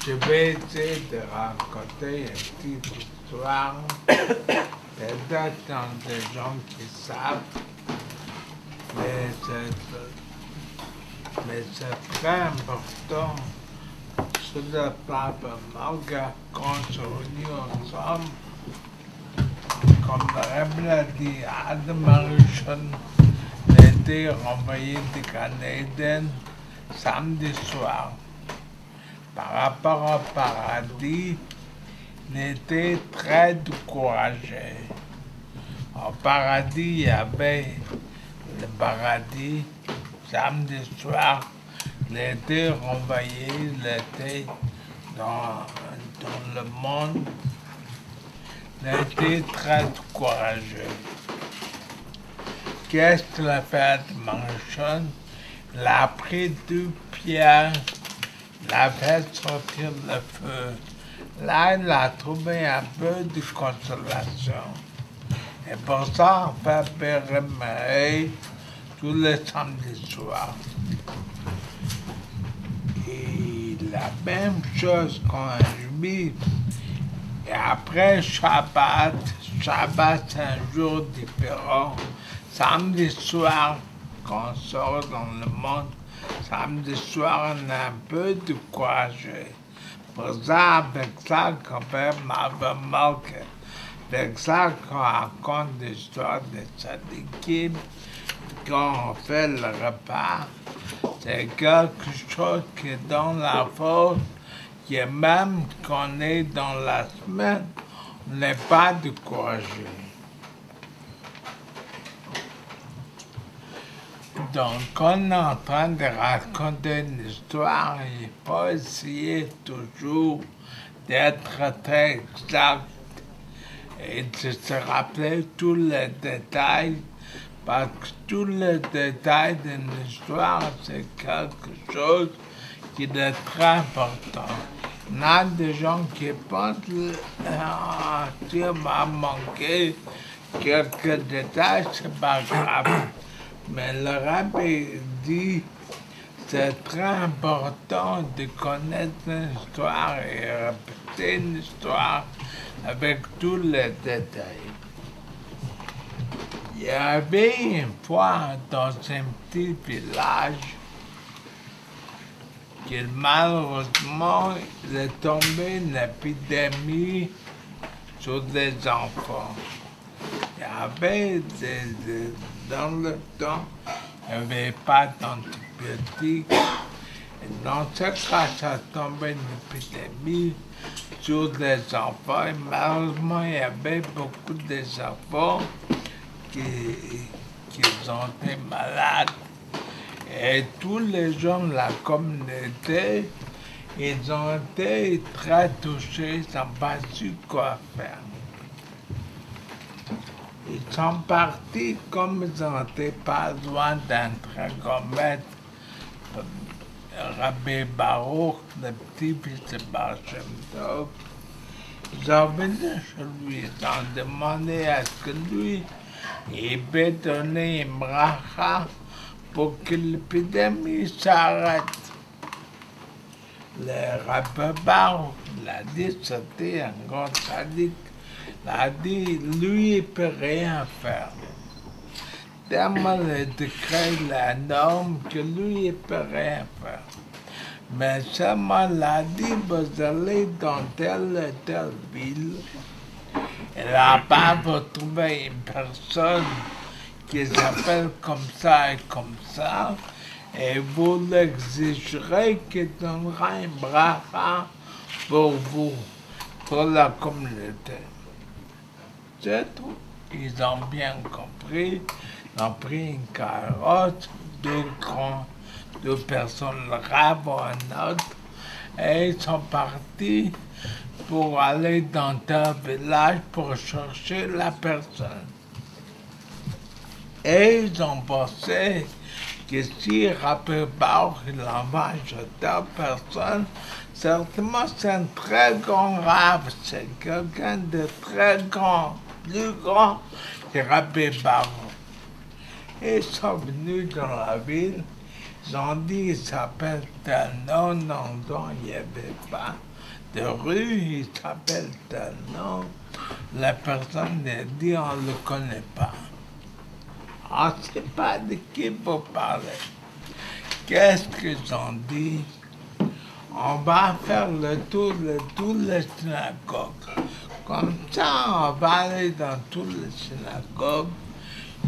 Je vais essayer de raconter une petite histoire. Peut-être dans des gens qui savent, mais c'est très important sur le pape Malga quand on se réunit ensemble. Comme le Rebbe l'a dit, Adam Arishon a été renvoyé de Canada samedi soir. Par rapport au paradis, il était très découragé. Au paradis, il y avait le paradis. Samedi soir, il était renvoyé, il était dans le monde. Il était très découragé. Qu'est-ce qu'il a fait de Manchon? Il a pris deux pierres. Il a fait sortir le feu. Là, il a trouvé un peu de consolation. Et pour ça, on fait pérémérer tous les samedis soirs. Et la même chose qu'on a juif. Et après Shabbat c'est un jour différent. Samedi soir, quand on sort dans le monde, samedi soir, on est un peu découragé. Pour ça, avec ça, qu'on fait m'avait marqué. Avec ça, qu'on raconte l'histoire des tzadikim, quand on fait le repas, c'est quelque chose qui est dans la force, qui est même qu'on est dans la semaine, on n'est pas découragé. Donc, on est en train de raconter une histoire, il faut essayer toujours d'être très exact et de se rappeler tous les détails, parce que tous les détails d'une histoire, c'est quelque chose qui est très important. Il y a des gens qui pensent tu m'as manqué quelques détails, c'est pas grave. Mais le Rabbi dit c'est très important de connaître une histoire et répéter une histoire avec tous les détails. Il y avait une fois dans un petit village que malheureusement, il est tombé une épidémie sur des enfants. Il y avait dans le temps, il n'y avait pas d'antibiotiques. Et dans ce cas, ça tombait une épidémie sur des enfants. Et malheureusement, il y avait beaucoup d'enfants qui ont été malades. Et tous les gens de la communauté, ils ont été très touchés, ils n'ont pas su quoi faire. Ils sont partis comme ils n'étaient pas loin d'un très grand maître, Rabbi Baruch, le petit-fils de Baal Shem Tov. Ils sont venus chez lui, ils ont demandé à ce que lui, il peut donner une bracha pour que l'épidémie s'arrête. Le Rabbi Baruch l'a dit, c'était un grand sadique. Il a dit, lui, il ne peut rien faire. Tellement le décret, la norme, que lui, il ne peut rien faire. Mais seulement il a dit, vous allez dans telle et telle ville, et là-bas, vous trouvez une personne qui s'appelle comme ça et comme ça, et vous l'exigerez qu'il donnera une bracha pour vous, pour la communauté. C'est tout. Ils ont bien compris. Ils ont pris une carotte, deux personnes, le rab ou un autre, et ils sont partis pour aller dans tel village pour chercher la personne. Et ils ont pensé que si Rabbi Baruch il envoie telle personne, certainement c'est un très grand rave, c'est quelqu'un de très grand, plus grand que Rabbi Baruch. Et ils sont venus dans la ville, ils ont dit il s'appelle tel nom, dont il n'y avait pas de rue, il s'appelle tel nom. La personne a dit on ne le connaît pas. On ne sait pas de qui vous parlez. Qu'est-ce qu'ils ont dit? On va faire le tour de toutes les synagogues. Comme ça, on va aller dans toutes les synagogues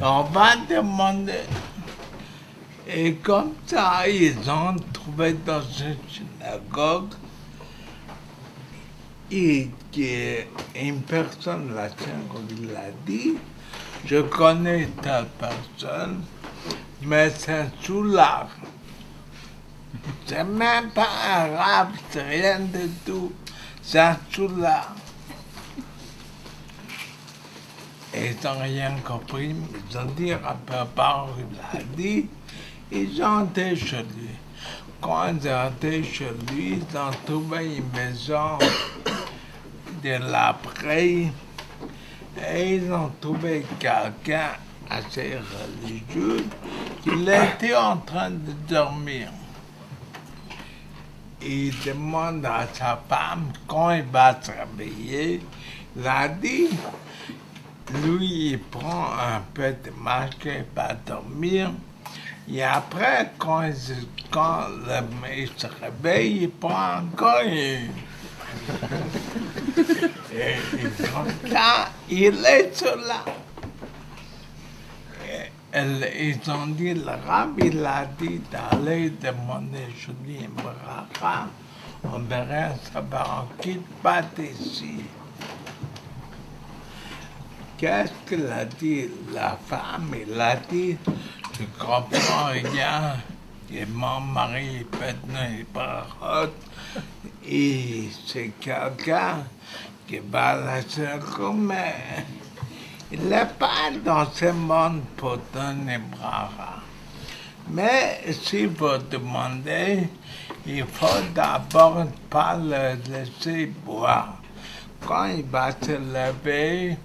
et on va demander. Et comme ça, ils ont trouvé dans une synagogue et une personne, la synagogue l'a dit, je connais telle personne, mais c'est un soulard. C'est même pas un rab, c'est rien du tout. C'est un soulard. Et ils n'ont rien compris. Ils ont dit, Rabbi Baruch il a dit, ils ont été chez lui. Quand ils ont été chez lui, ils ont trouvé une maison de l'après. Et ils ont trouvé quelqu'un assez religieux qui était en train de dormir. Il demande à sa femme quand il va se réveiller. Il a dit, lui, il prend un peu de masque, il va dormir. Et après, quand il se réveille, il prend encore une. Et comme ça, il est là. Ils ont dit, le rabbi il a dit d'aller demander chez lui une bracha. On verra, ça va, on quitte pas d'ici. Qu'est-ce qu'elle a dit, la femme? Elle a dit, je comprends rien. Et mon mari fait une bracha. Et c'est quelqu'un qui va la secouer, mais il n'est pas dans ce monde pour donner bracha. Mais si vous demandez, il faut d'abord ne pas le laisser boire. Quand il va se lever,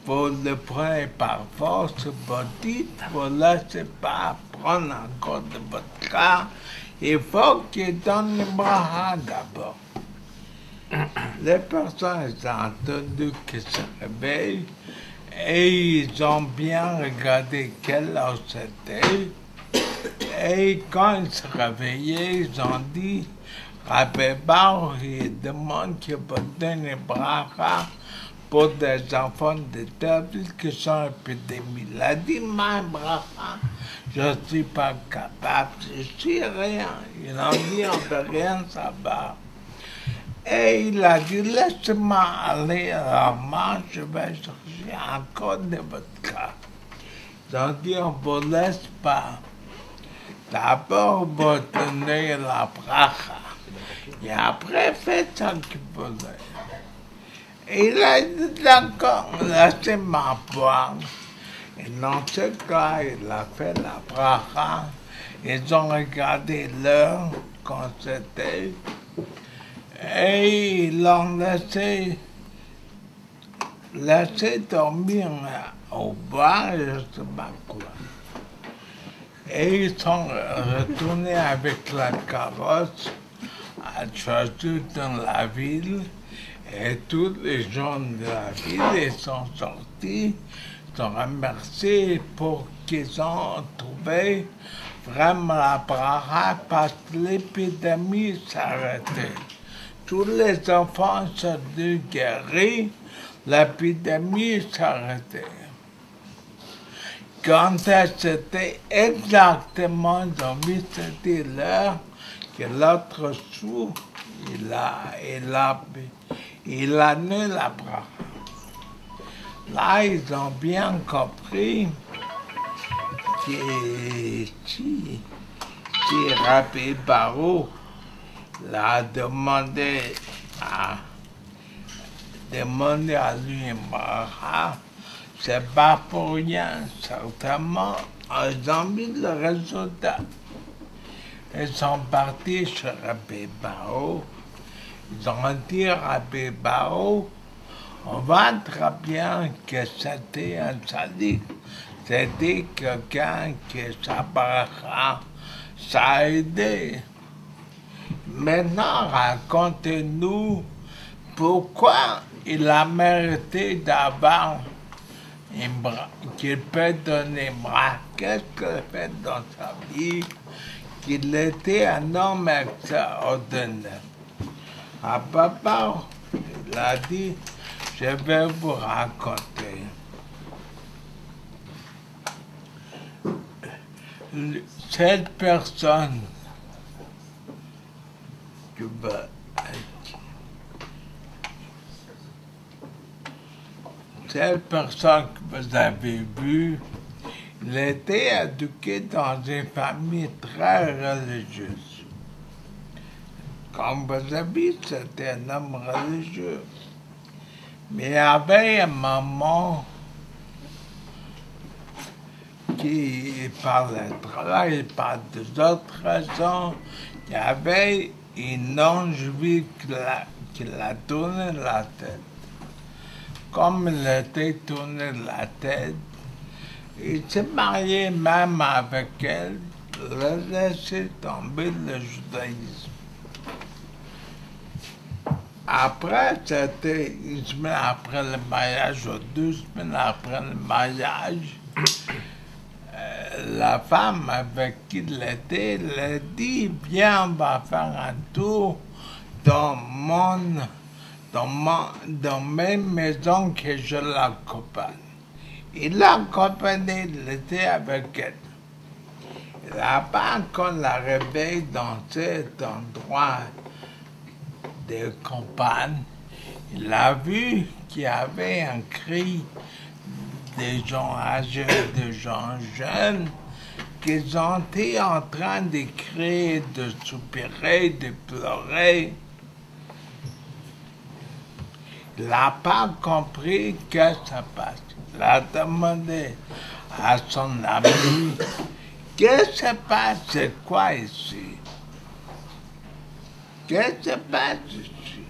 vous le prenez par force, vous dites, vous ne laissez pas prendre encore de votre cas. Il faut qu'il donne le bracha d'abord. Les personnes ont entendu qu'ils se réveillent et ils ont bien regardé quelle heure c'était. Et quand ils se réveillaient, ils ont dit, Rabbi Bar, il demande qu'il vous donne les bracha pour des enfants de David qui sont épidémies. Il a dit, ma bracha, je ne suis pas capable, je suis rien. Il a dit, on ne peut rien savoir. Et il a dit, laissez-moi aller à la marche, je vais chercher encore de votre cas. Ils ont dit, on ne vous laisse pas. D'abord, vous donnez la bracha. Et après, faites ce que vous voulez. Et il a dit, d'accord, laissez-moi boire. Et dans ce cas, il a fait la bracha. Ils ont regardé l'heure quand c'était. Et ils l'ont laissé dormir au bar, je ne sais pas quoi. Et ils sont retournés avec la carrosse à Choiseul dans la ville. Et tous les gens de la ville ils sont sortis, sont remerciés pour qu'ils ont trouvé vraiment la bracha parce que l'épidémie s'arrêtait. Tous les enfants sont guéris, l'épidémie s'arrêtait. Quand c'était exactement dans c'était l'heure que l'autre sou, il a né la bracha. Là, ils ont bien compris que si Rabbi Baruch l'a demandé à lui une bracha, c'est pas pour rien, certainement, ils ont mis le résultat. Ils sont partis chez Rabbi Baruch. Ils ont dit à Rabbi Baruch, on voit très bien que c'était un sadique. C'était quelqu'un qui sa bracha, ça a aidé. Maintenant, racontez-nous pourquoi il a mérité d'avoir qu'il peut donner bras. Qu'est-ce qu'il fait dans sa vie? Qu'il était un homme extraordinaire. À papa, il a dit, je vais vous raconter. Cette personne que vous avez vue, il était éduqué dans une famille très religieuse. Comme vous avez vu, c'était un homme religieux. Mais il y avait un maman qui parlait travail, par d'autres raisons. Il y avait une non-juive qui l'a tourné la tête. Comme il était tourné la tête, il s'est marié même avec elle, il a laissé tomber le judaïsme. Après, c'était une semaine après le mariage, ou 2 semaines après le mariage, la femme avec qui il était, elle a dit, viens, on va faire un tour dans mes maisons que je l'accompagne. Il l'a accompagné, il était avec elle. Il n'a pas encore la réveil dans cet endroit de campagne. Il a vu qu'il y avait un cri des gens âgés, des gens jeunes, qui ont été en train de crier, de soupirer, de pleurer. Il n'a pas compris que ça passe. Il a demandé à son ami, qu'est-ce qui se passe, c'est quoi ici? Qu'est-ce qui se passe ici?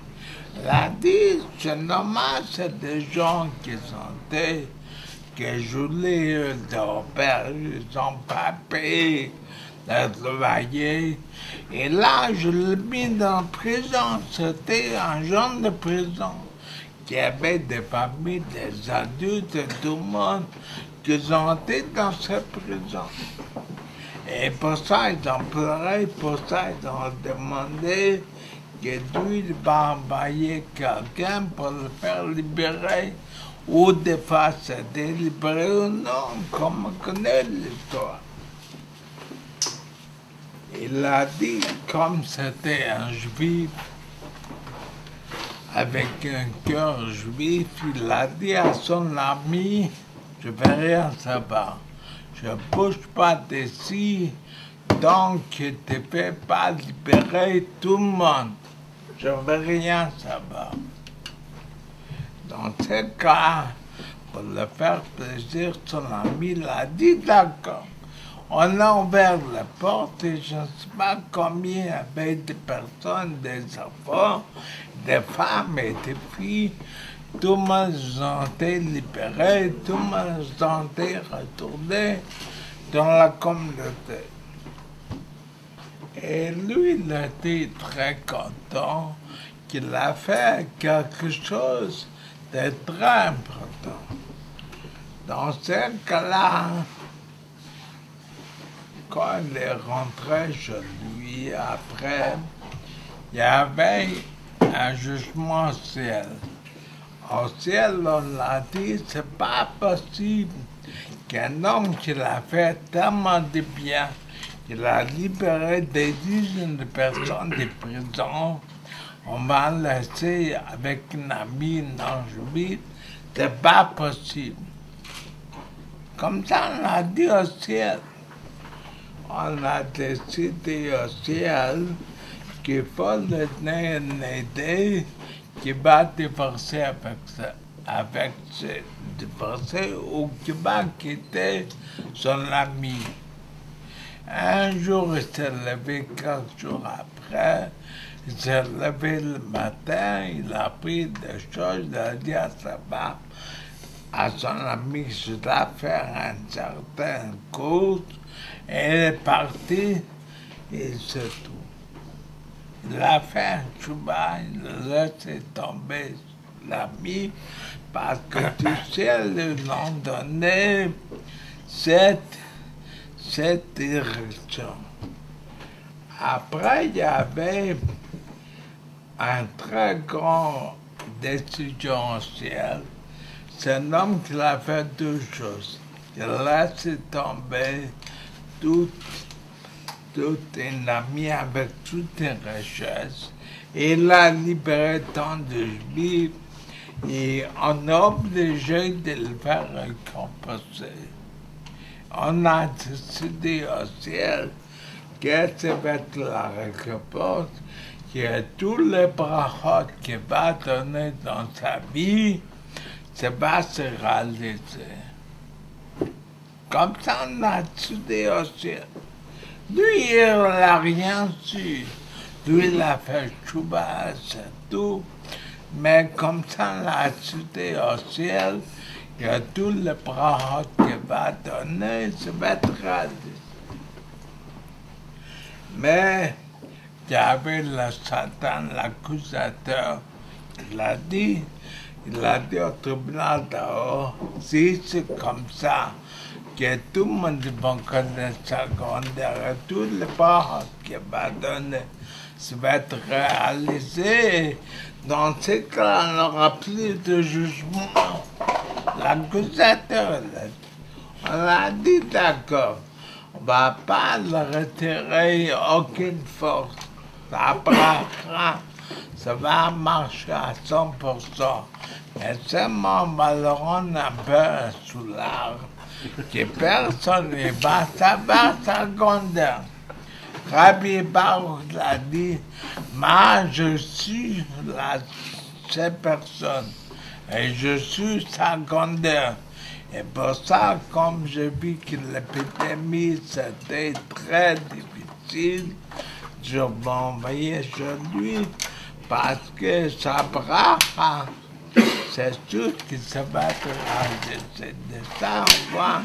Il a dit, c'est normal, c'est des gens qui sentaient que je voulais leur père, ils n'ont pas payé de travailler. Et là, je l'ai mis dans la prison. C'était un genre de prison qui avait des familles, des adultes, tout le monde qui ont été dans cette prison. Et pour ça, ils ont pleuré, pour ça, ils ont demandé que Dieu va envoyer quelqu'un pour le faire libérer, ou des fois c'est délibéré ou non, comme on connaît l'histoire. Il a dit, comme c'était un juif, avec un cœur juif, il a dit à son ami, je ne vais rien savoir. Je ne bouge pas d'ici, donc je ne te fais pas libérer tout le monde. Je ne veux rien savoir. Dans ce cas, pour le faire plaisir, son ami l'a dit d'accord. On a ouvert la porte et je ne sais pas combien il y avait de personnes, des enfants, des femmes et des filles. Tout le monde ont été libérés, tout le monde ont été retournés dans la communauté. Et lui, il était très content qu'il a fait quelque chose de très important. Dans ce cas-là, quand il est rentré chez lui, après, il y avait un jugement au ciel. Au ciel, on a dit, c'est pas possible qu'un homme qui a fait tellement de bien, qu'il a libéré des dizaines de personnes de prison, on va le laisser avec un ami non-juif, c'est pas possible. Comme ça, on a dit au ciel. On a décidé au ciel qu'il faut le donner une idée qui va divorcer avec ce divorcé ou qui va quitter son ami. Un jour, il s'est levé, quelques jours après, il s'est levé le matin, il a pris des choses, il a dit à sa femme, à son ami, je dois faire un certain cours, et elle est partie, et c'est tout. Il a fait un chouba, il a laissé tomber l'ami, parce que tu sais, le lendemain, cette direction. Après, il y avait un très grand décision au ciel. C'est un homme qui a fait deux choses. Il a laissé tomber tout un ami avec toutes les richesses. Et il a libéré tant de juifs et on a obligé de le faire récompenser. On a décidé au ciel que ça va être la récompense, que tous les brachot qu'il va donner dans sa vie, ça va se réaliser. Comme ça, on a décidé au ciel. Lui, il n'a rien su. Lui, il a fait chouba, c'est tout. Mais comme ça, on a décidé au ciel, que tous les brachot qu'il va donner, ça va être réalisé. Mais il y avait le Satan, l'accusateur, il a dit au tribunal d'en-haut, si c'est comme ça, que tout le monde va connaître secondaire et tous les paroles qu'il va donner, ça va être réalisé. Dans ce cas, on n'aura plus de jugement. L'accusateur, on a dit d'accord. On ne va pas le retirer aucune force. Ça va marcher à 100%. Mais seulement on va le rendre un peu sous l'arbre, que personne ne va savoir secondaire. Rabbi Baruch l'a dit, moi je suis cette personne et je suis secondaire. Et pour ça, comme j'ai vu que l'épidémie c'était très difficile, je vais envoyer chez lui parce que ça braque. C'est sûr que ça va être réalisé. De ça, on voit,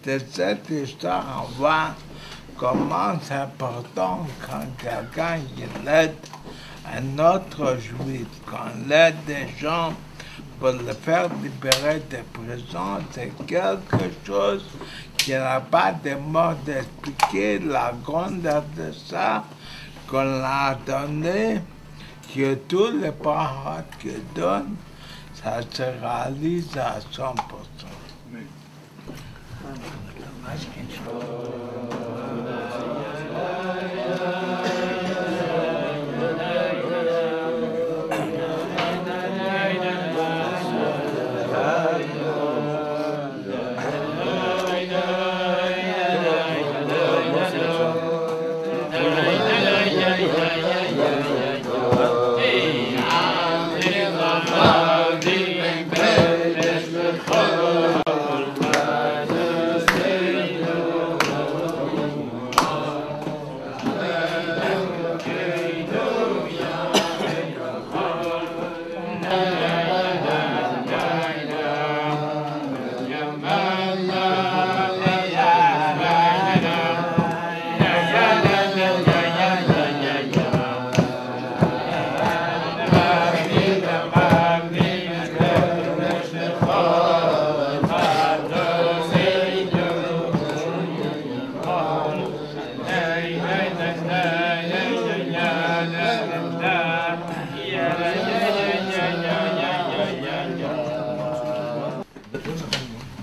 de cette histoire, on voit comment c'est important quand quelqu'un aide un autre juif, quand il aide des gens pour le faire libérer de prison, c'est quelque chose qu'il n'y a pas de mots d'expliquer la grandeur de ça qu'on a donné, que tous les paroles qu'il donne, ça se réalise à 100%.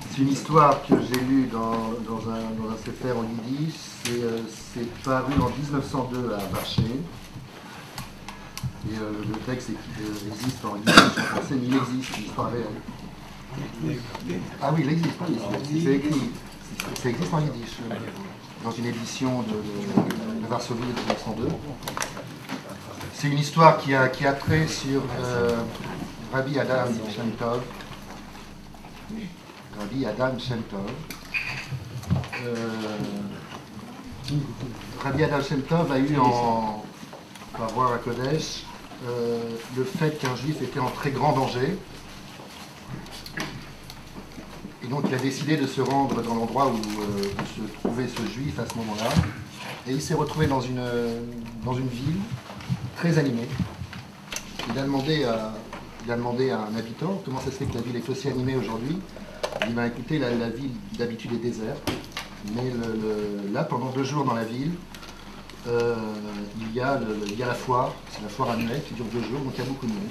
C'est une histoire que j'ai lue dans un sefer en yiddish. C'est paru en 1902 à Varché. Et le texte existe en yiddish, en français, mais il existe, une histoire réelle. Ah oui, il existe, oui, c'est écrit. Ça existe en yiddish, dans une édition de Varsovie de 1902. C'est une histoire qui a trait sur Rabbi Adam Shem Tov. Rabbi Adam Shem Tov. Rabbi Adam Shem Tov a eu par voir à Kodesh le fait qu'un juif était en très grand danger. Et donc il a décidé de se rendre dans l'endroit où se trouvait ce juif à ce moment-là. Et il s'est retrouvé dans une ville très animée. Il a demandé à un habitant comment ça se fait que la ville est aussi animée aujourd'hui. Il m'a écouté, la ville d'habitude est déserte, mais là, pendant 2 jours dans la ville, il y a la foire, c'est la foire annuelle qui dure 2 jours, donc il y a beaucoup de monde.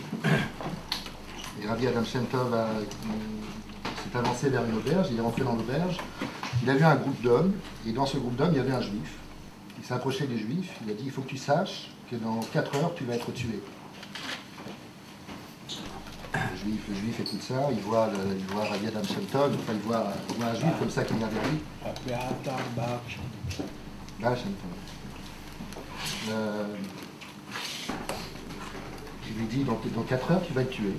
Et Rabbi Adam Shem Tov s'est avancé vers une auberge, il est rentré dans l'auberge, il a vu un groupe d'hommes, et dans ce groupe d'hommes, il y avait un juif. Il s'est approché du juif, il a dit « Il faut que tu saches que dans 4 heures, tu vas être tué. » Le juif écoute ça, il voit Rabbi Adam Shem Tov, enfin, il voit un juif comme ça qui vient vers lui. Baal Shem Tov. Il lui dit, dans 4 heures, tu vas être tué.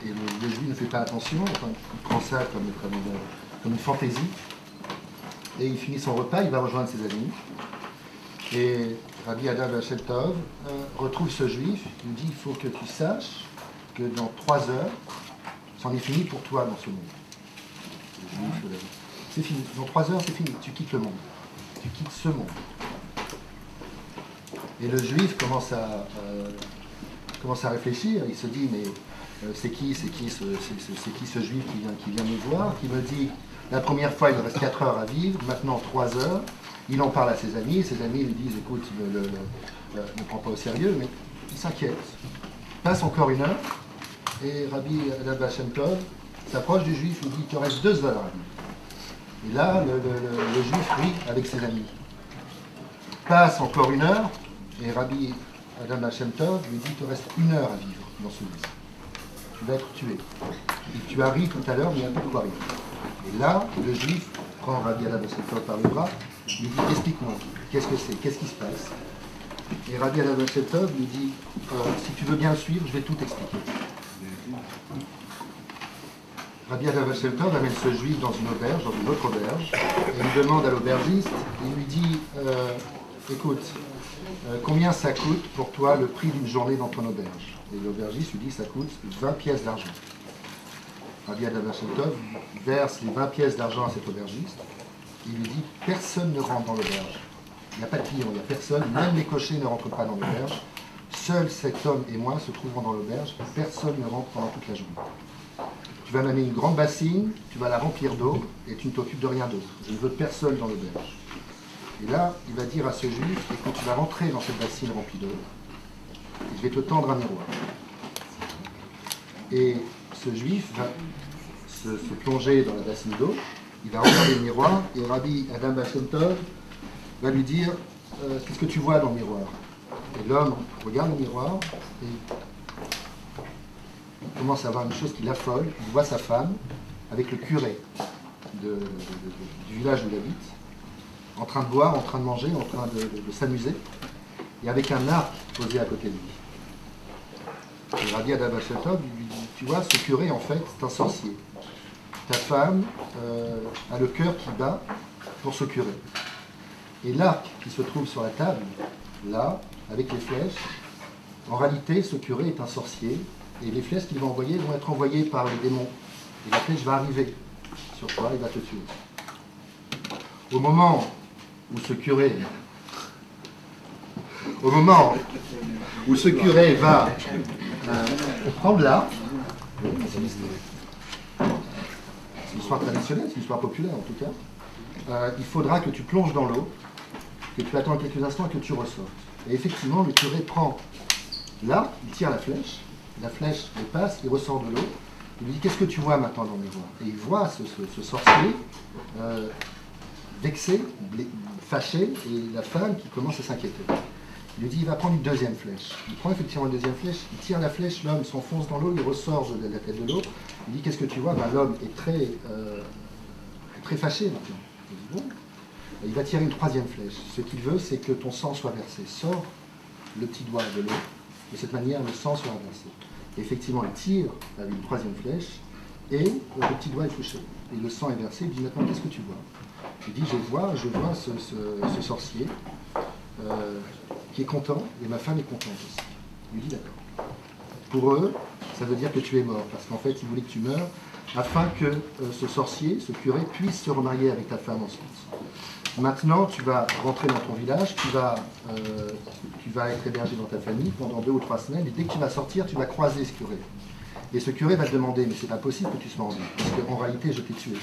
Et le juif ne fait pas attention, enfin, il prend ça comme une fantaisie. Et il finit son repas, il va rejoindre ses amis. Et Rabbi Adam Shem Tov retrouve ce juif, il lui dit, il faut que tu saches que dans 3 heures, c'en est fini pour toi dans ce monde. Le juif, c'est fini. Dans 3 heures, c'est fini. Tu quittes le monde. Tu quittes ce monde. Et le juif commence à réfléchir. Il se dit, mais c'est qui ce juif qui vient me voir, qui me dit, la première fois, il me reste 4 heures à vivre, maintenant 3 heures. Il en parle à ses amis lui disent, écoute, ne prends pas au sérieux, mais il s'inquiète. Passe encore 1 heure. Et Rabbi Adam Shem Tov s'approche du juif, il dit, il te reste 2 heures à vivre. Et là, le juif rit avec ses amis. Passe encore 1 heure, et Rabbi Adam Shem Tov lui dit, il te reste 1 heure à vivre dans ce monde. Tu vas être tué. Et tu as ri tout à l'heure, mais il n'y a pas de quoi rire. Et là, le juif prend Rabbi Adam Shem Tov par le bras, lui dit, explique-moi, qu'est-ce que c'est, qu'est-ce qui se passe? Et Rabbi Adam Shem Tov lui dit, si tu veux bien le suivre, je vais tout expliquer. Rabbi Adam Shem Tov amène ce juif dans une auberge, dans une autre auberge, et il demande à l'aubergiste, il lui dit, écoute, combien ça coûte pour toi le prix d'une journée dans ton auberge? Et l'aubergiste lui dit, ça coûte 20 pièces d'argent. Rabbi Adam Shem Tov verse les 20 pièces d'argent à cet aubergiste, il lui dit, personne ne rentre dans l'auberge. Il n'y a pas de clients, il n'y a personne, même les cochers ne rentrent pas dans l'auberge. Seul cet homme et moi se trouverons dans l'auberge, personne ne rentre pendant toute la journée. Tu vas m'amener une grande bassine, tu vas la remplir d'eau, et tu ne t'occupes de rien d'autre. Je ne veux personne dans l'auberge. Et là, il va dire à ce juif, écoute, tu vas rentrer dans cette bassine remplie d'eau, et je vais te tendre un miroir. Et ce juif va se plonger dans la bassine d'eau, il va regarder le miroir, et Rabbi Adam Bashem Tov va lui dire, qu'est-ce que tu vois dans le miroir? Et l'homme regarde le miroir, et il commence à voir une chose qui l'affole, il voit sa femme avec le curé du village où il habite, en train de boire, en train de manger, en train de s'amuser, et avec un arc posé à côté de lui. Et Rabbi Adam Bashem Tov lui dit, tu vois, ce curé, en fait, c'est un sorcier. Ta femme a le cœur qui bat pour ce curé. Et l'arc qui se trouve sur la table, là, avec les flèches, en réalité, ce curé est un sorcier, et les flèches qu'il va envoyer vont être envoyées par les démons. Et la flèche va arriver sur toi, il va te tuer. Au moment où ce curé va prendre l'arc, c'est une histoire traditionnelle, c'est une histoire populaire en tout cas, il faudra que tu plonges dans l'eau, que tu attends quelques instants et que tu ressortes. Et effectivement, le curé prend l'arc, il tire la flèche dépasse, il ressort de l'eau, il lui dit, qu'est-ce que tu vois maintenant dans le miroir? Et il voit ce sorcier vexé, fâché, et la femme qui commence à s'inquiéter. Il lui dit, il va prendre une deuxième flèche. Il prend effectivement une deuxième flèche, il tire la flèche, l'homme s'enfonce dans l'eau, il ressort de la tête de l'eau. Il dit, qu'est-ce que tu vois? Ben, l'homme est très fâché maintenant. Il dit, bon. Il va tirer une troisième flèche. Ce qu'il veut, c'est que ton sang soit versé. Sors le petit doigt de l'eau. De cette manière, le sang sera versé. Et effectivement, il tire avec une troisième flèche, et le petit doigt est touché. Et le sang est versé. Il dit, maintenant, qu'est-ce que tu vois? Il dit, je vois ce sorcier qui est content, et ma femme est contente aussi. Il lui dit, d'accord. Pour eux, ça veut dire que tu es mort, parce qu'en fait, ils voulaient que tu meurs, afin que ce sorcier, ce curé, puisse se remarier avec ta femme ensuite. Maintenant, tu vas rentrer dans ton village, tu vas être hébergé dans ta famille pendant 2 ou 3 semaines, et dès que tu vas sortir, tu vas croiser ce curé. Et ce curé va te demander, mais c'est pas possible que tu sois en vie, parce qu'en réalité, je t'ai tué.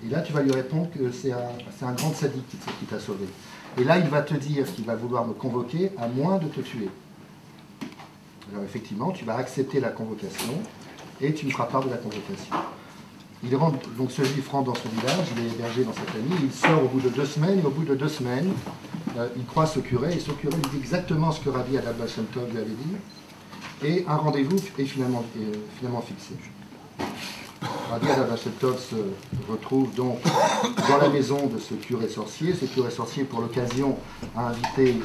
Et là, tu vas lui répondre que c'est un grand sadique qui t'a sauvé. Et là, il va te dire qu'il va vouloir me convoquer à moins de te tuer. Alors effectivement, tu vas accepter la convocation, et tu me feras part de la convocation. Il rentre, donc ce juif rentre dans son village, il est hébergé dans sa famille, il sort au bout de 2 semaines, et au bout de 2 semaines, il croise ce curé, et ce curé lui dit exactement ce que Rabbi Adam Bashem Tov lui avait dit, et un rendez-vous est finalement fixé. Rabbi Adam Bashem Tov se retrouve donc dans la maison de ce curé sorcier. Ce curé sorcier, pour l'occasion, a invité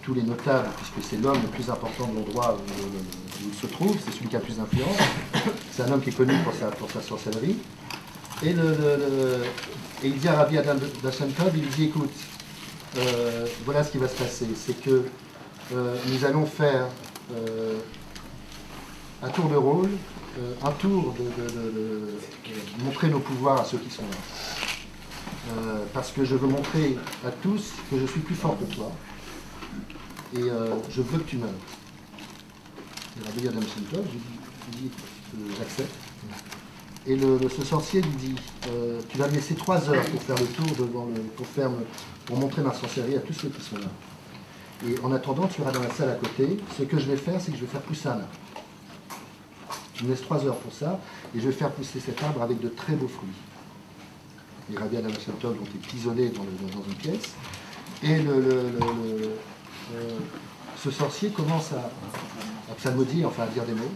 tous les notables, puisque c'est l'homme le plus important de l'endroit où il se trouve, c'est celui qui a plus d'influence. C'est un homme qui est connu pour sa sorcellerie. Et il dit à Rabbi Adam Bashem Tov, il lui dit, écoute, voilà ce qui va se passer, c'est que nous allons faire à tour de rôle, un tour de montrer nos pouvoirs à ceux qui sont là. Parce que je veux montrer à tous que je suis plus fort que toi, et je veux que tu meurs. Et Rabbi Adam Bashem Tov lui dit, j'accepte. Et ce sorcier lui dit, tu vas me laisser 3 heures pour faire le tour pour montrer ma sorcellerie à tous ceux qui sont là. Et en attendant, tu iras dans la salle à côté. Ce que je vais faire, c'est que je vais faire pousser un arbre. Tu me laisses 3 heures pour ça, et je vais faire pousser cet arbre avec de très beaux fruits. Et Rabbi Adam Bashem Tov ont été isolés dans une pièce. Et ce sorcier commence à psalmodier, enfin à dire des mots.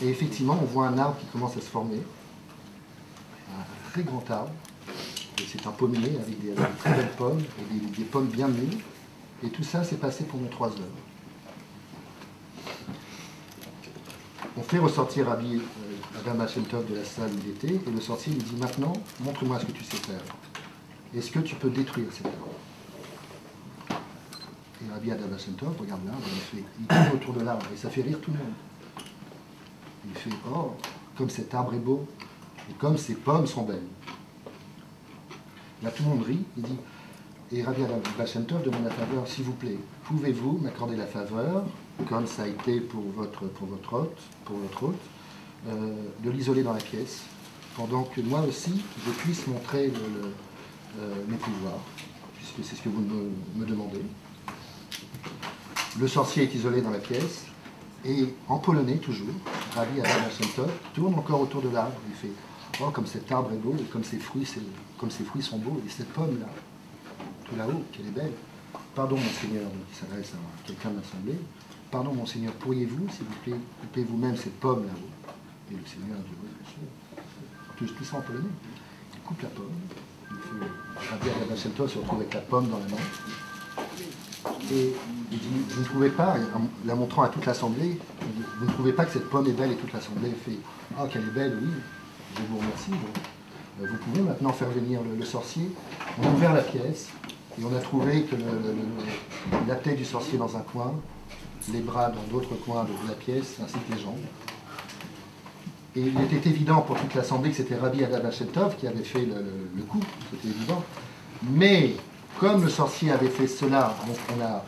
Et effectivement, on voit un arbre qui commence à se former, un très grand arbre, et c'est un pommier avec des très belles pommes, et des pommes bien mûres, et tout ça s'est passé pendant 3 heures. On fait ressortir Rabbi Adam Bashem Tov de la salle où il était, et le sorcier lui dit, maintenant, montre-moi ce que tu sais faire. Est-ce que tu peux détruire cet arbre? Et Rabbi Adam Bashem Tov regarde l'arbre, il tourne autour de l'arbre, et ça fait rire tout le monde. Il fait, oh, comme cet arbre est beau, et comme ces pommes sont belles. Là, tout le monde rit, il dit, et Rabbi Adam Bashem Tov demande la faveur, s'il vous plaît, pouvez-vous m'accorder la faveur comme ça a été pour votre hôte, de l'isoler dans la pièce, pendant que moi aussi, je puisse montrer mes pouvoirs, puisque c'est ce que vous me demandez. Le sorcier est isolé dans la pièce, et en polonais, toujours, Rabbi Adam Shem Tov tourne encore autour de l'arbre. Il fait « Oh, comme cet arbre est beau, et comme ses fruits sont beaux, et cette pomme-là, tout là-haut, qu'elle est belle. Pardon, monseigneur, qui s'adresse à quelqu'un de l'Assemblée. Pardon, monseigneur, pourriez-vous, s'il vous plaît, couper vous-même cette pomme là-haut ?» Et le Seigneur dit « Oui, bien sûr. » Tout ça en polonais. Il coupe la pomme. Rabbi Adam Shem Tov se retrouve avec la pomme dans la main. Et il dit, vous ne trouvez pas, en la montrant à toute l'Assemblée, vous ne trouvez pas que cette pomme est belle, et toute l'Assemblée fait, ah, qu'elle est belle, oui, je vous remercie. Donc, vous pouvez maintenant faire venir le sorcier. On a ouvert la pièce, et on a trouvé que la tête du sorcier dans un coin, les bras dans d'autres coins de la pièce, ainsi que les jambes. Et il était évident pour toute l'Assemblée que c'était Rabbi Adam Shem Tov qui avait fait le coup, c'était évident. Mais comme le sorcier avait fait cela,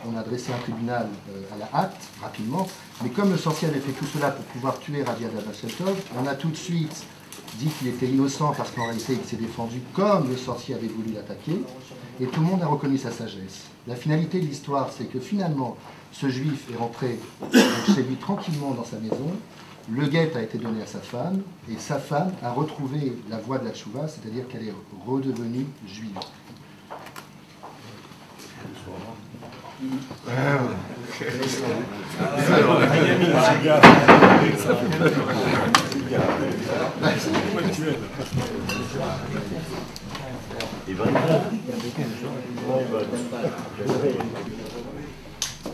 on a dressé un tribunal à la hâte, rapidement, mais comme le sorcier avait fait tout cela pour pouvoir tuer Rabbi Adam Shem Tov, on a tout de suite dit qu'il était innocent parce qu'en réalité il s'est défendu comme le sorcier avait voulu l'attaquer, et tout le monde a reconnu sa sagesse. La finalité de l'histoire, c'est que finalement, ce juif est rentré chez lui tranquillement dans sa maison, le guet a été donné à sa femme, et sa femme a retrouvé la voie de la tchouva, c'est-à-dire qu'elle est redevenue juive.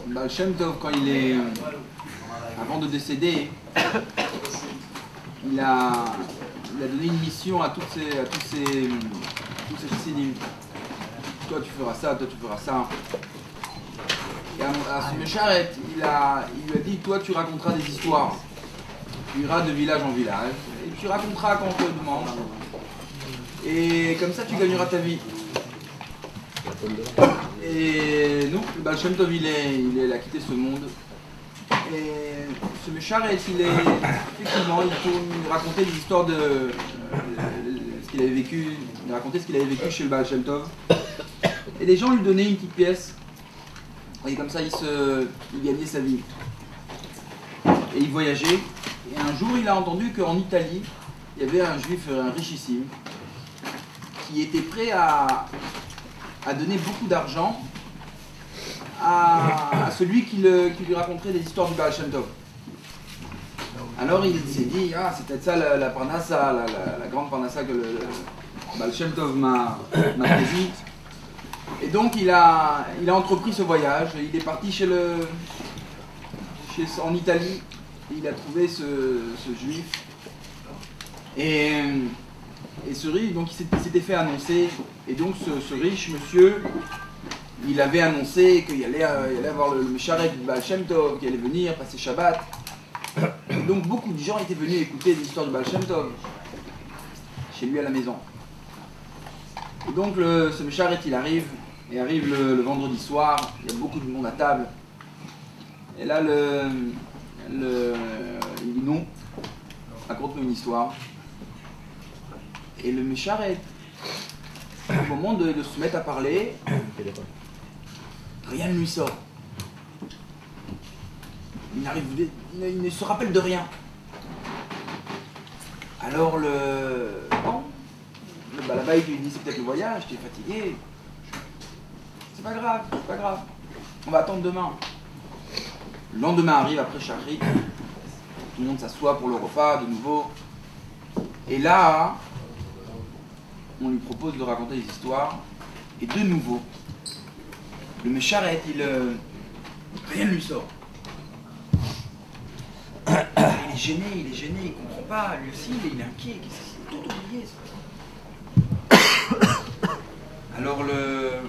Baal Shem Tov, quand il est avant de décéder, il a donné une mission à tous ces chassidim. Toi tu feras ça, toi tu feras ça. Et à ce Mécharet, il lui a dit, toi tu raconteras des histoires. Tu iras de village en village et tu raconteras quand on te demande. Et comme ça tu gagneras ta vie. Et nous, le Baal Shem Tov, il a quitté ce monde. Et ce Mécharet, effectivement, il racontait des histoires de ce qu'il avait vécu. Il racontait ce qu'il avait vécu chez le Baal Shem Tov. Et les gens lui donnaient une petite pièce. Et comme ça, il gagnait sa vie. Et il voyageait. Et un jour, il a entendu qu'en Italie, il y avait un juif, un richissime, qui était prêt à donner beaucoup d'argent à celui qui lui raconterait des histoires du Baal Shem Tov. Alors il s'est dit, ah, c'est peut-être ça la parnassa, la grande parnassa que le Baal Shem Tov m'a prédite. Et donc il a entrepris ce voyage. Il est parti en Italie. Et il a trouvé ce juif. Et ce riche, donc il s'était fait annoncer. Et donc ce riche monsieur, il avait annoncé qu'il allait avoir le Mécharet du Baal Shem Tov, qui allait venir passer Shabbat. Et donc beaucoup de gens étaient venus écouter des histoires du Baal Shem Tov chez lui à la maison. Et donc ce Mécharet, il arrive le vendredi soir, il y a beaucoup de monde à table. Et là, il dit non, raconte-nous une histoire. Et le Mécharet, au moment de se mettre à parler, rien ne lui sort. Il ne se rappelle de rien. Alors le balabait lui dit, c'est peut-être le voyage, tu es fatigué. C'est pas grave, on va attendre demain. Le lendemain arrive après Shachrit, tout le monde s'assoit pour le repas de nouveau. Et là, on lui propose de raconter des histoires. Et de nouveau, le Mécharet, rien ne lui sort. Il est gêné, il comprend pas. Lui aussi, il est inquiet. Qu'est-ce qu'il a tout oublié ça. Alors le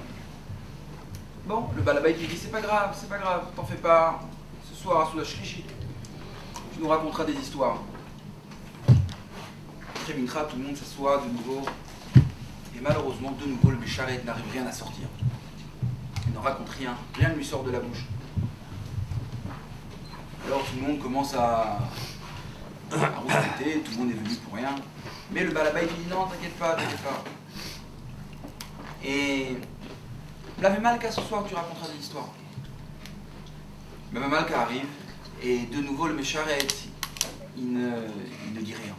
balabait lui dit, c'est pas grave, t'en fais pas. Ce soir, sous la shrichit, tu nous raconteras des histoires. Après Mincha, tout le monde s'assoit de nouveau. Et malheureusement, de nouveau, le Mécharet n'arrive rien à sortir. Il n'en raconte rien ne lui sort de la bouche. Alors tout le monde commence à rouspéter, tout le monde est venu pour rien. Mais le balabait dit non, t'inquiète pas, t'inquiète pas. Et Baba Malka, ce soir tu raconteras de l'histoire. Baba Malka arrive et de nouveau le Mécharet, il ne dit rien.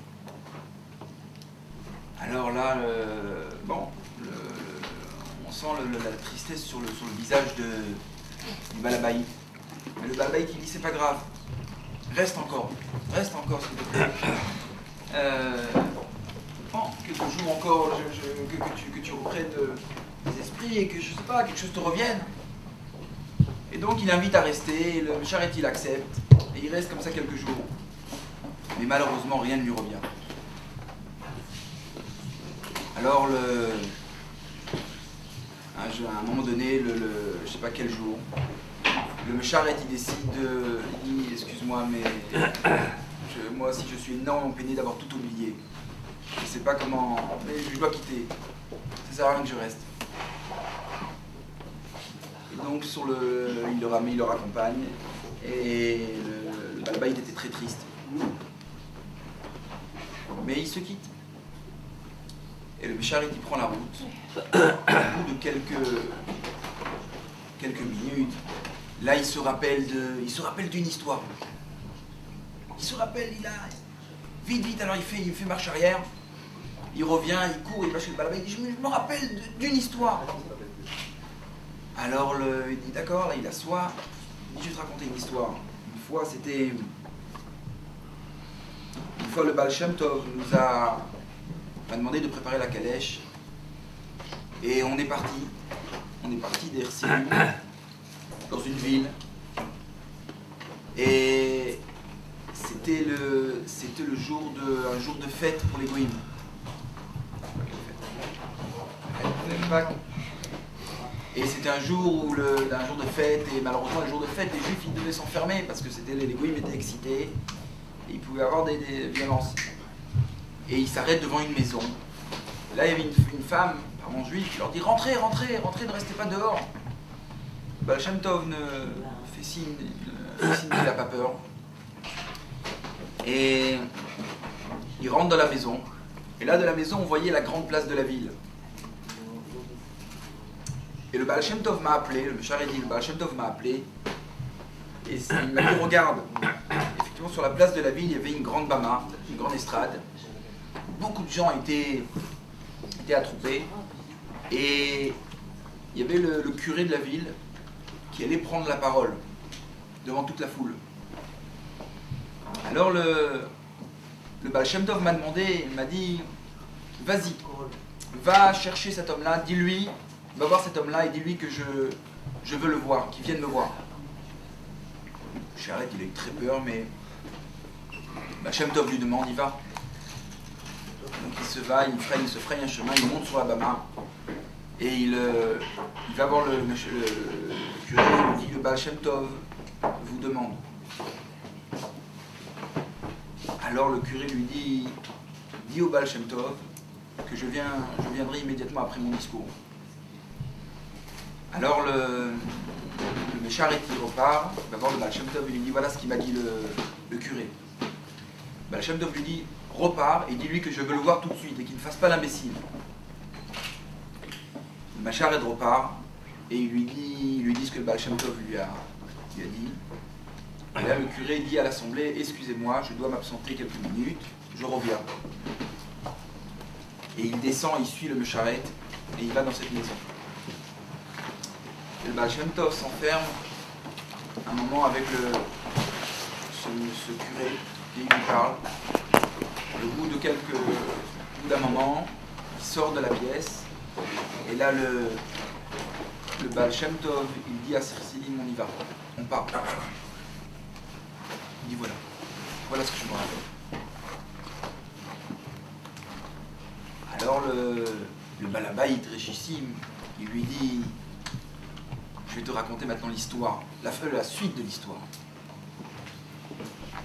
Alors là, on sent la tristesse sur le visage du Balabaï. Mais le Balabaï qui dit c'est pas grave, reste encore s'il te plaît. Quelques jours encore, que tu reprennes des esprits et que je sais pas, quelque chose te revienne. Et donc il invite à rester, le Mécharet il accepte, et il reste comme ça quelques jours. Mais malheureusement rien ne lui revient. Alors à un moment donné, je sais pas quel jour, le Mécharet il décide il dit excuse-moi mais moi aussi je suis énormément peiné d'avoir tout oublié. Je sais pas comment, mais je dois quitter. Ça sert à rien que je reste. Et donc il le raccompagne et le Balabaï était très triste. Mais il se quitte. Et le Mécharet il prend la route. Au bout de quelques minutes, là il se rappelle d'une histoire. Vite, alors il fait marche arrière. Il revient, il court, il va chez le Balabaï, il dit je me rappelle d'une histoire. Alors il dit d'accord, là il assoit, il dit je vais te raconter une histoire. Une fois le Baal Shem Tov m'a demandé de préparer la calèche et on est parti d'Herzliya dans une ville et c'était un jour de fête pour les goïms. Et c'était un jour de fête, et malheureusement le jour de fête, les juifs ils devaient s'enfermer parce que les goïms étaient excités et il pouvait y avoir des violences. Et ils s'arrêtent devant une maison. Et là il y avait une femme, apparemment juive, qui leur dit rentrez, ne restez pas dehors. Baal Shem Tov fait signe qu'il n'a pas peur. Et il rentre dans la maison. Et là de la maison on voyait la grande place de la ville. Et le Baal Shem Tov m'a appelé, le Mécharet dit, le Baal Shem Tov m'a appelé, et il m'a dit, regarde, effectivement sur la place de la ville, il y avait une grande bama, une grande estrade, beaucoup de gens étaient attroupés, et il y avait le curé de la ville qui allait prendre la parole devant toute la foule. Alors le Baal Shem Tov m'a demandé, il m'a dit, vas-y, va chercher cet homme-là, dis-lui, va voir cet homme-là et dis-lui que je veux le voir, qu'il vienne me voir. Mécharet, il a eu très peur, mais Baal Shem Tov lui demande, il va. Donc il se fraye un chemin, il monte sur la bama et il va voir le curé, il lui dit, le Baal Shem Tov vous demande. Alors le curé lui dit, dis au Baal Shem Tov que je viendrai immédiatement après mon discours. Alors le Mécharet il repart, il va voir le Baal Shem Tov et lui dit voilà ce qu'il m'a dit le curé. Baal Shem Tov lui dit repars et dis-lui que je veux le voir tout de suite et qu'il ne fasse pas l'imbécile. Le Mécharet repart et il lui dit ce que le Baal Shem Tov lui a dit. Et là le curé dit à l'assemblée excusez-moi, je dois m'absenter quelques minutes, je reviens. Et il descend, il suit le Mécharet et il va dans cette maison. Et le Baal Shem Tov s'enferme un moment avec ce curé et il lui parle. Au bout d'un moment, il sort de la pièce et là le Baal Shem Tov il dit à Herzliya on y va, on part. Il dit voilà ce que je me rappelle. Alors le Balabaï richissime, il lui dit je vais te raconter maintenant l'histoire, la suite de l'histoire.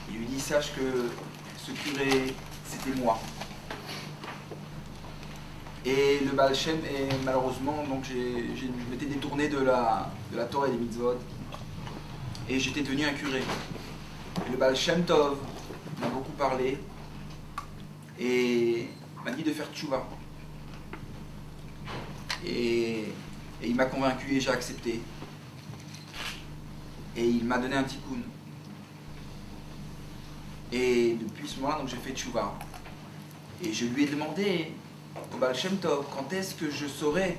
Il lui dit sache que ce curé c'était moi. Et le Baal Shem, et malheureusement, donc je m'étais détourné de la Torah et des mitzvot, et j'étais devenu un curé. Le Baal Shem Tov m'a beaucoup parlé et m'a dit de faire tchouva. Et il m'a convaincu et j'ai accepté. Et il m'a donné un tikkun. Et depuis ce moment-là, j'ai fait tchouva. Et je lui ai demandé au Baal Shem Tov quand est-ce que je saurais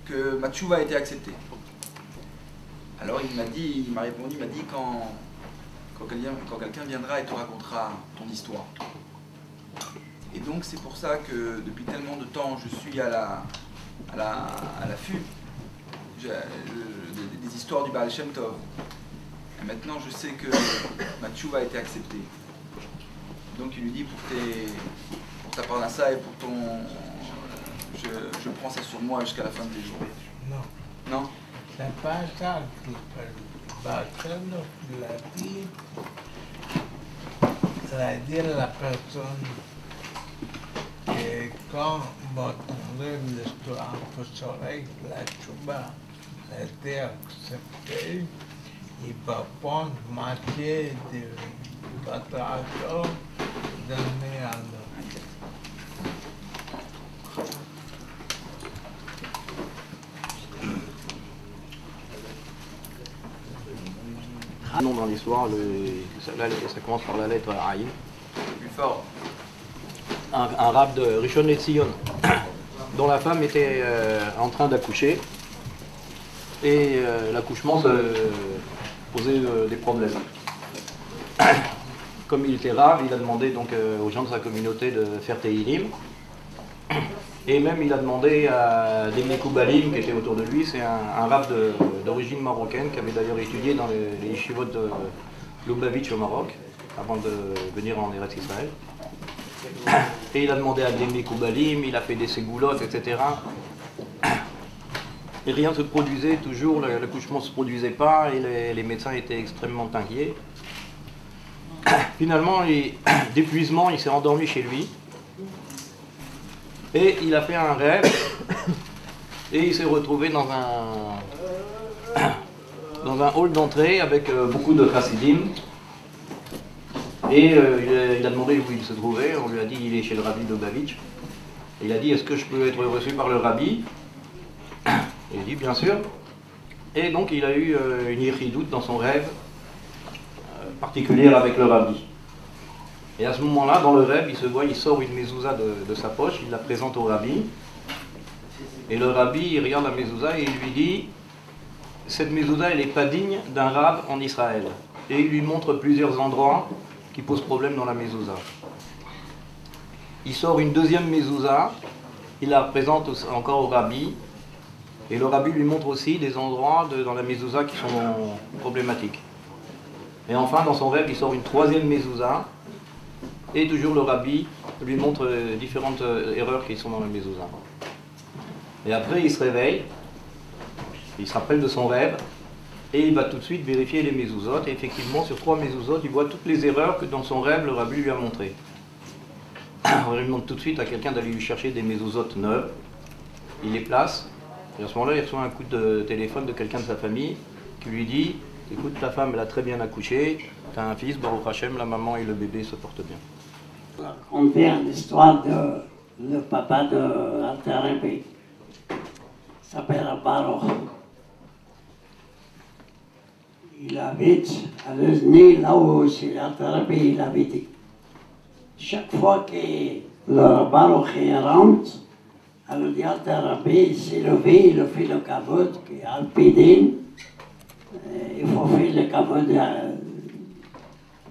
que ma tchouva a été acceptée. Alors il m'a répondu, il m'a dit quand quelqu'un viendra et te racontera ton histoire. Et donc c'est pour ça que depuis tellement de temps je suis à l'affût des histoires du Baal Shem Tov. Et maintenant je sais que ma tchouva a été acceptée. Donc il lui dit pour ta parnassa et pour ton... Je prends ça sur moi jusqu'à la fin des jours. Non. Non? C'est pas ça qu'il fait. Baal Shem Tov, il a dit à la personne que quand on entendait l'histoire, vous saurez que la tchouva a été acceptée, il va prendre moitié de votre argent donné à l'autre. Non, dans l'histoire, ça commence par la lettre Aïn. Plus fort. Un rab de Rishon LeZion, dont la femme était en train d'accoucher. Et l'accouchement posait des problèmes. Comme il était rab, il a demandé donc aux gens de sa communauté de faire Tehilim. Et même il a demandé à des Mekoubalim qui étaient autour de lui, c'est un rab d'origine marocaine qui avait d'ailleurs étudié dans les yeshivot de Lubavitch au Maroc, avant de venir en Eretz Israël. Et il a demandé à des Mekoubalim, il a fait des ségoulottes, etc. Et rien ne se produisait, toujours l'accouchement ne se produisait pas et les médecins étaient extrêmement inquiets. Finalement, d'épuisement, il s'est endormi chez lui. Et il a fait un rêve et il s'est retrouvé dans un hall d'entrée avec beaucoup de chassidim. Et il a demandé où il se trouvait. On lui a dit il est chez le rabbi de Lubavitch. Il a dit est-ce que je peux être reçu par le rabbi? Il a dit bien sûr. Et donc il a eu une yichidout dans son rêve particulière avec le rabbi. Et à ce moment-là, dans le rêve, il sort une mezouza de sa poche, il la présente au rabbi. Et le rabbi, il regarde la mezouza et il lui dit cette mezouza, elle n'est pas digne d'un rab en Israël. Et il lui montre plusieurs endroits qui posent problème dans la mezouza. Il sort une deuxième mezouza, il la présente encore au rabbi. Et le rabbi lui montre aussi des endroits dans la mezouza qui sont problématiques. Et enfin, dans son rêve, il sort une troisième mezouza. Et toujours le rabbi lui montre différentes erreurs qui sont dans la mezouza. Et après, il se réveille, il se rappelle de son rêve, et il va tout de suite vérifier les mezouzotes. Et effectivement, sur 3 mezouzotes, il voit toutes les erreurs que dans son rêve, le rabbi lui a montrées. On lui demande tout de suite à quelqu'un d'aller lui chercher des mezouzotes neuves. Il les place, et à ce moment-là, il reçoit un coup de téléphone de quelqu'un de sa famille qui lui dit « Écoute, ta femme, elle a très bien accouché, tu as un fils, Baruch Hashem, la maman et le bébé se portent bien. » Raconter l'histoire de le papa de Alter Rebbe. Il s'appelle Baruch. Il habite à Lezni, là où chez Alter Rebbe il habitait. Chaque fois que le Baruch rentre, alors le Alter Rebbe s'est levé, il a fait le kavod, Alpidin, il faut faire le kavod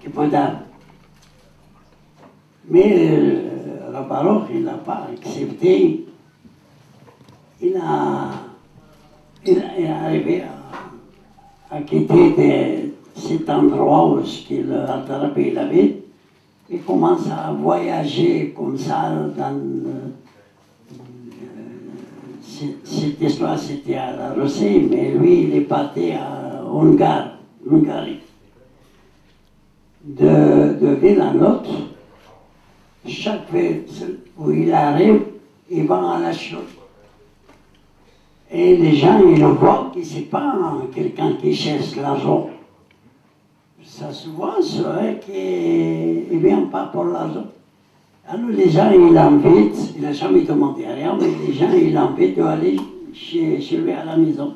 Kipodam. Mais le Baruch, il n'a pas accepté. Il est arrivé à quitter cet endroit où l'Alter Rebbe habite. Il commence à voyager comme ça dans... cette histoire, c'était à la Russie, mais lui, il est parti à Hongrie. De ville à l'autre, chaque ville où il arrive, il va à la chose. Et les gens, ils le voient que ce n'est pas quelqu'un qui cherche l'argent. ça se voit, c'est vrai qu'il ne vient pas pour l'argent. Alors les gens, ils l'invitent, il n'a jamais demandé rien, mais les gens, ils l'invitent d'aller chez lui à la maison.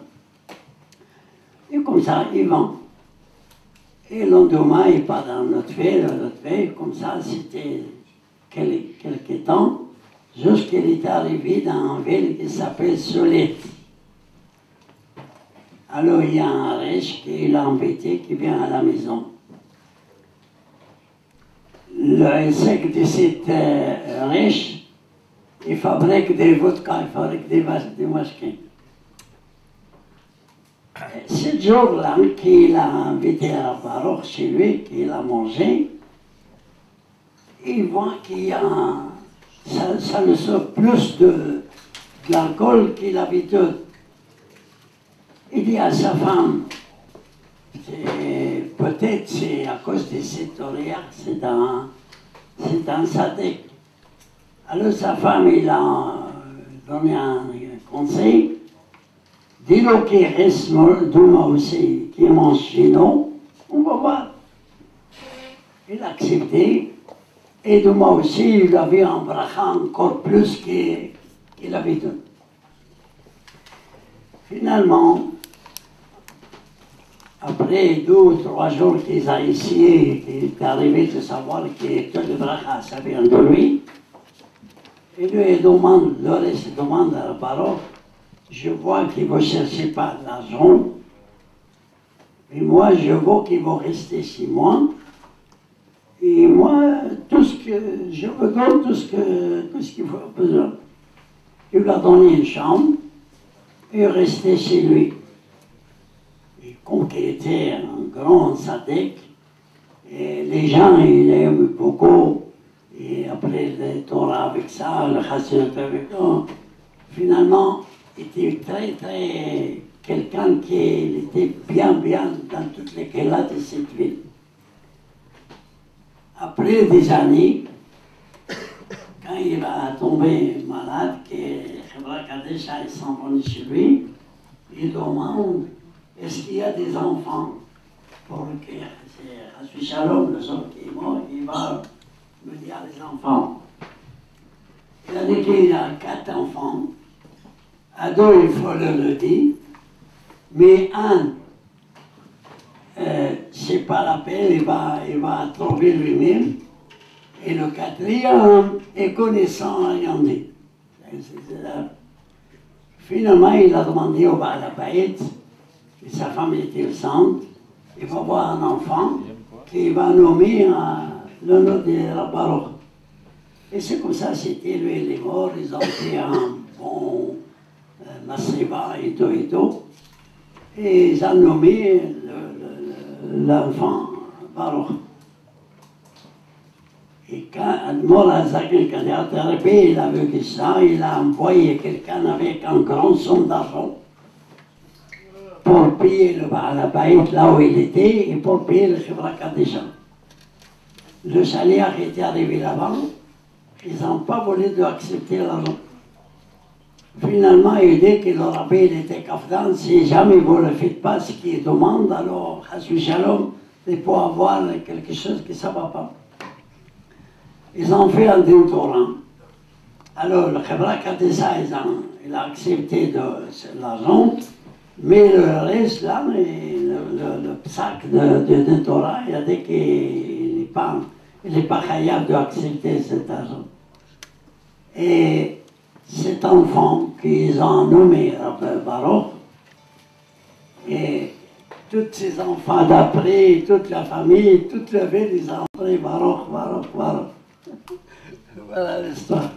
Et comme ça, il vend. Et le lendemain, il part dans notre ville, comme ça, c'était quelques temps, jusqu'il est arrivé dans une ville qui s'appelle Solette. Alors il y a un riche qui l'a invité, qui vient à la maison. Le sec de cet riche, il fabrique des vodkas, il fabrique des masquins. Ce jour-là, qu'il a invité à Baruch chez lui, qu'il a mangé, il voit qu'il y a ça le sort plus de l'alcool qu'il l'habitude. Il dit à sa femme, peut-être c'est à cause de cette oreille, c'est un sadique. Alors sa femme, il a donné un conseil. Dis-le qu'il reste demain aussi, qu'il mange chez nous, on va voir. Il a accepté. Et demain aussi, il avait un bracha encore plus qu'il avait tout. Finalement, après 2 ou 3 jours qu'ils ont essayé, qu'il est arrivé de savoir que tout le bracha, ça vient de lui, et lui, il demande, le reste demande à la parole, je vois qu'il ne vous cherchez pas de l'argent, et moi, je vois qu'il va rester chez moi, et moi, tout ce que je vous donne, tout ce qu'il faut besoin. Il lui a donné une chambre, et il est resté chez lui. Et comme il était un grand sadique, et les gens, ils l'aiment beaucoup, et après le Torah avec ça, le Chassidut avec ça, finalement, il était très, quelqu'un qui était bien dans toutes les kélas de cette ville. Après des années, quand il va tomber malade, que Chevra Kadesh s'en venu chez lui, il demande est-ce qu'il y a des enfants pour le cœur. C'est Shalom, le son qui est mort, il va me dire les enfants. Il a dit qu'il a 4 enfants. À 2, il faut le dire, mais un, c'est pas la peine, il va trouver lui-même. Et le 4e est connaissant rien dit. Finalement, il a demandé au Baal Habayit, et sa femme était enceinte, il va avoir un enfant qu'il va nommer le nom de la Baruch. Et c'est comme ça, c'était lui et les morts, ils ont fait un bon Masseba et tout. Et ils ont nommé l'enfant Baruch. Et quand Morazak, quand il a attrapé, il a vu que ça, il a envoyé quelqu'un avec un grand somme d'argent pour payer le Baal Habayit là où il était et pour payer le Chevra Kadesha. Le salaire était arrivé là-bas, ils n'ont pas voulu accepter l'argent. Finalement, il dit que le rabbi était kafdan, si jamais vous ne faites pas ce qu'il demande, alors, Hassu Shalom, il peut avoir quelque chose qui ne va pas. Ils ont fait un din Torah. Alors, le Chevra Kadesha, il a accepté l'argent, mais le reste, là, le sac de Torah, il a dit qu'il n'est pas capable d'accepter cet argent. Et cet enfant qu'ils ont nommé Baruch, et tous ces enfants d'après, toute la famille, toute la ville, ils ont appris Baruch. Voilà l'histoire.